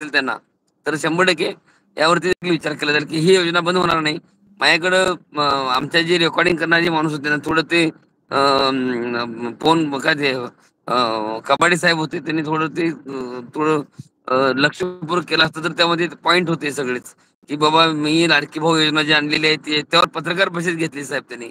त्यांना, तर 100% यावरती देखील विचार केला जाईल, की ही योजना बंद होणार नाही. माझ्याकडं आमच्या जे रेकॉर्डिंग करणारे माणूस होते ना, थोडं ते फोन काय ते कबाडे साहेब होते. त्यांनी थोडं ते थोडं लक्षपूर्वक केलं असतं तर त्यामध्ये पॉइंट होते सगळेच, की बाबा मी लाडकी भाऊ योजना जी आणलेली आहे त्यावर पत्रकार परिषद घेतली साहेब त्यांनी.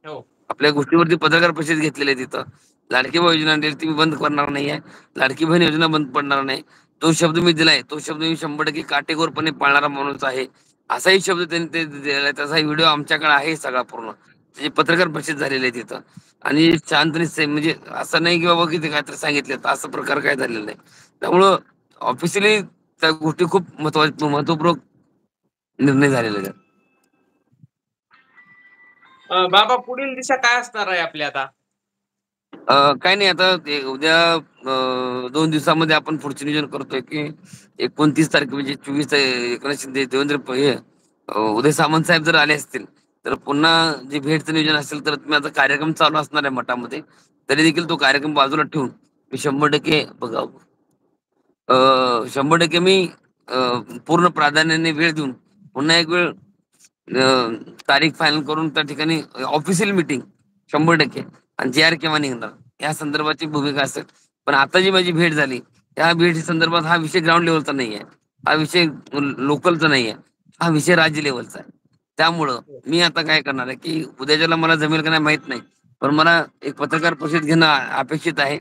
हो. आपल्या गोष्टीवरती पत्रकार परिषद घेतलेली आहे तिथं. लाडकी बहीण योजना आणलेली ती मी बंद करणार नाहीये. लाडकी बहीण योजना बंद पडणार नाही. तो शब्द मी दिलाय, तो शब्द मी 100% काटेकोरपणे पाळणारा माणूस आहे. असाही शब्द त्यांनी ते दिलाय. त्याचा व्हिडिओ आमच्याकडे आहे सगळा पूर्ण. त्याची पत्रकार परिषद झालेली आहे तिथं. आणि शांतपणे म्हणजे असं नाही की बाबा की ते काहीतरी सांगितलं असं प्रकार काय झालेला नाही. त्यामुळं ऑफिशियली त्या गोष्टी खूप महत्वपूर्वक निर्णय झालेले आहेत. बाबा पुढील दिशा काय असणार आहे आपली आता? काही नाही आता ते उद्या 2 दिवसामध्ये आपण पुढचे नियोजन करतोय, की 29 तारीख म्हणजे 24 एकनाथ शिंदे, देवेंद्र उदय सामंत साहेब जर आले असतील, तर पुन्हा जे भेटचं नियोजन असेल तर तुम्ही आता कार्यक्रम चालू असणार आहे मठामध्ये. तरी देखील तो कार्यक्रम बाजूला ठेवून मी 100% बघा 100% मी पूर्ण प्राधान्याने वेळ देऊन पुन्हा एक वेळ तारीख फायनल करून त्या ठिकाणी ऑफिशियल मीटिंग 100% आणि जे आर केव्हा निघणार या संदर्भाची भूमिका असेल. पण आता जी माझी भेट झाली त्या भेटी संदर्भात हा विषय ग्राउंड लेवलचा नाहीये. हा विषय लोकलचा नाहीये. हा विषय राज्य लेवलचा आहे. त्यामुळं मी आता काय करणार आहे, की उद्याच्याला मला जमेल का नाही माहित नाही. पण मला एक पत्रकार परिषद घेणं अपेक्षित आहे.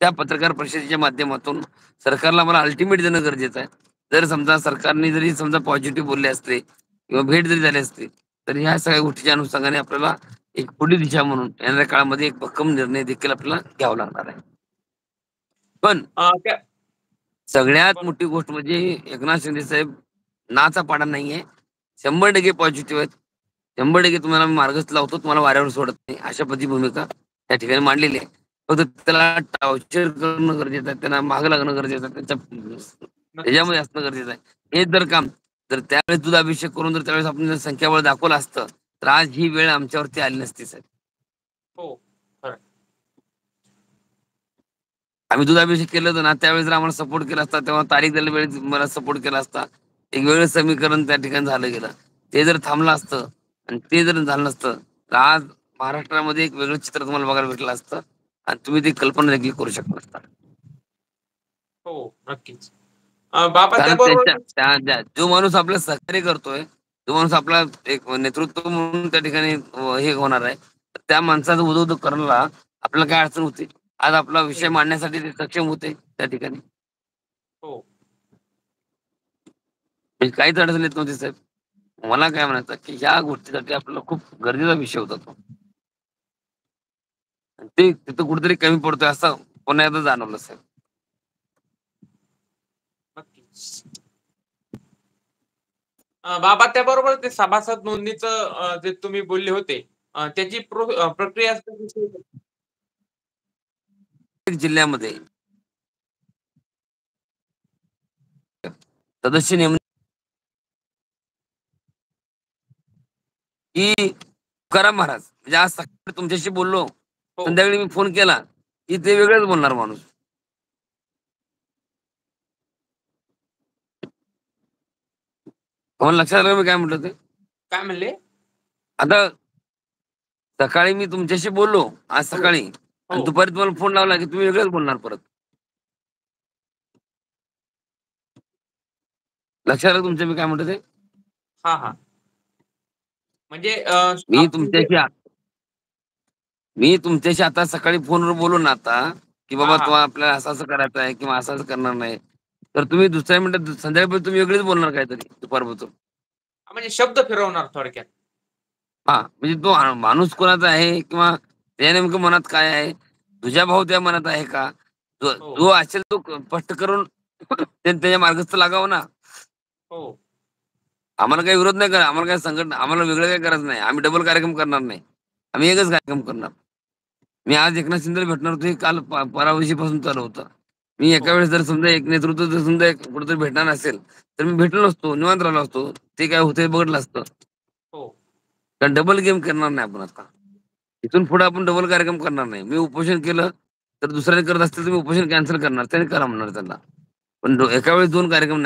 त्या पत्रकार परिषदेच्या माध्यमातून सरकारला मला अल्टिमेट देणं गरजेचं आहे. जर समजा सरकारने जरी समजा पॉझिटिव्ह बोलले असते किंवा भेट जरी झाली असती, तर ह्या सगळ्या गोष्टीच्या अनुषंगाने आपल्याला एक पुढील दिशा म्हणून येणाऱ्या काळामध्ये एक भक्कम निर्णय देखील आपल्याला घ्यावा लागणार आहे. पण त्या सगळ्यात बरोबर. मोठी गोष्ट म्हणजे एकनाथ शिंदे साहेब नाचा पाडा नाहीये. 100% पॉझिटिव्ह आहेत. 100% तुम्हाला मी मार्गस्थ लावतो, तुम्हाला वाऱ्यावर सोडत नाही. अशा पद्धती भूमिका त्या ठिकाणी मांडलेली आहे. फक्त त्याला टॉर्चर करणं गरजेचं आहे. त्यांना मागं लागणं गरजेचं आहे. नक्कीच. त्याच्यामध्ये असणं गरजेचं आहे. हेच जर काम जर त्यावेळेस दुधाभिषेक करून जर त्यावेळेस आपण जर संख्याबळ दाखवलं असतं, तर आज ही वेळ आमच्यावरती आली नसती साहेब. हो. खरं. आम्ही दुधाभिषेक केलं होतं ना, त्यावेळेस जर आम्हाला सपोर्ट केला असता, तेव्हा तारीख दिलेल्या वेळेस मला सपोर्ट केला असता. एक वेगळं समीकरण त्या ठिकाणी झालं गेलं. ते जर थांबलं असतं आणि ते जर झालं नसतं, तर आज महाराष्ट्रामध्ये एक वेगळं चित्र तुम्हाला बघायला भेटलं असतं आणि तुम्ही ती कल्पना देखील करू शकला असता. हो, नक्कीच. बाबा कारण त्याबरोबर जो माणूस आपलं सहकार्य करतोय, जो माणूस आपला एक नेतृत्व म्हणून त्या ठिकाणी हे होणार आहे, तर त्या माणसाचं उदो करायला आपल्याला काय अडचण होती? आज आपला विषय हं. मांडण्यासाठी ते सक्षम होते त्या ठिकाणी. हो. म्हणजे काहीच अडचण येत नव्हती साहेब. मला काय म्हणायचं, की ह्या गोष्टीसाठी आपल्याला खूप गरजेचा विषय होता तो. आणि ते तिथं कुठेतरी कमी पडतोय असं पुन्हा एकदा जाणवलं साहेब. नक्कीच. बाबा त्याबरोबर ते सभासद नोंदणीचं जे तुम्ही बोलले होते त्याची प्रक्रिया कशी होती? जिल्ह्यामध्ये सदस्य नेमणूक की तुकाराम महाराज म्हणजे आज सकाळी तुमच्याशी बोललो, हो. संध्याकाळी मी फोन केला, की ते वेगळंच बोलणार माणूस. तुम्हाला लक्षात आलं का मी काय म्हटलं ते? काय म्हणले? आता सकाळी मी तुमच्याशी बोललो, आज हो. सकाळी आणि हो. दुपारी तुम्हाला फोन लावला, की तुम्ही वेगळंच बोलणार परत. लक्षात आलं तुमच्या मी काय म्हणतो ते? हां, हां. म्हणजे मी म्हणजे तुमच्याशी मी तुमच्याशी आता सकाळी फोनवर बोललो ना आता, की हां, बाबा तो हां. आपल्याला असं-असं करायचं आहे किंवा असं-असं करणार नाही. तर तुम्ही दुसऱ्या मिनिटात संध्याकाळी तुम्ही वेगळीच बोलणार काहीतरी दुपारपासून. म्हणजे शब्द फिरवणार थोडक्यात. हां, म्हणजे तो माणूस कोणाचा आहे किंवा त्याच्या नेमकं मनात काय आहे? तुझ्या भाऊ त्या मनात आहे का? जो हो. जो असेल तो स्पष्ट करून त्याच्या मार्गस्थ लागावं ना. हो. आम्हाला काही विरोध नाही करा. आम्हाला काही संघटना आम्हाला वेगळं काही करायचं नाही. आम्ही डबल कार्यक्रम करणार नाही. आम्ही एकच कार्यक्रम करणार. मी आज एकनाथ शिंदेला भेटणार होतो, हे काल परावर्षीपासून चालू होतं. मी एका हो. वेळेस जर समजा एक नेतृत्व जर समजा एक कुठेतरी भेटणार असेल, तर मी भेटलो नसतो, निवांत राहिलो असतो. ते काय होतंय बघितलं असतं. हो. कारण डबल गेम करणार नाही आपण आता. इथून पुढे आपण डबल कार्यक्रम करणार नाही. मी उपोषण केलं, तर दुसऱ्याने करत असतील तर मी उपोषण कॅन्सल करणार. त्याने करा म्हणणार त्यांना. पण एका वेळी 2 कार्यक्रम